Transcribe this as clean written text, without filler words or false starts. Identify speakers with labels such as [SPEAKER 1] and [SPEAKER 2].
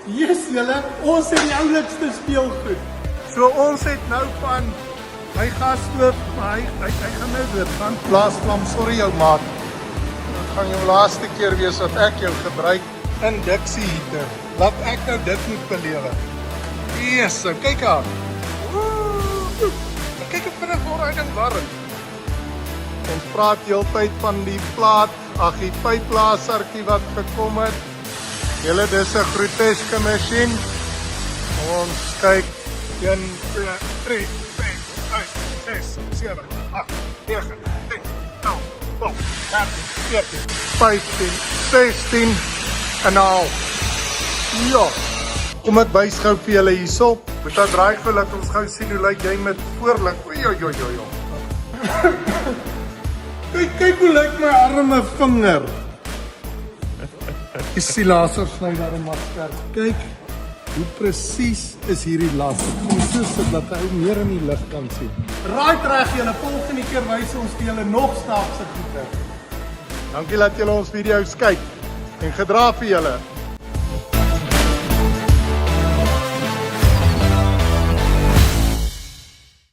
[SPEAKER 1] Yes, julle, ons het die oulikste speelgoed. So ons het nou van my gashoof, maar hy gaan nou doodgaan. Blaasvlam, sorry jou maat. Dit gaan jou laaste keer wees wat ek jou gebruik in Dixie heater. Laat ek nou dit moet belewe. Yes, so kyk aan. Kyk hoe vinnig word hy ding warm. Ons praat heeltyd van die plaat, die pyplasertjie wat gekom het. Julle, dis 'n groteske masjien. Ons kyk 1, 2, 3, 4, 5, 6, 7, 8, 9, 10, 11, 12, 13, 14, 15, 16 en nou. Ja. Kom ek wys gou vir julle hierso. Moet dan draai gou laat ons gou sien hoe lyk jy met voorlig. Oei. Kyk hoe lyk my arme vinger. Is die lasersnyder maar skerp. Kyk hoe presies is hierdie laser. Kom so dat hy meer in die lig kan sien. Right reg julle, volgende keer wys ons vir julle nog snaakse goeie. Dankie dat julle ons video's kyk en gedra vir julle.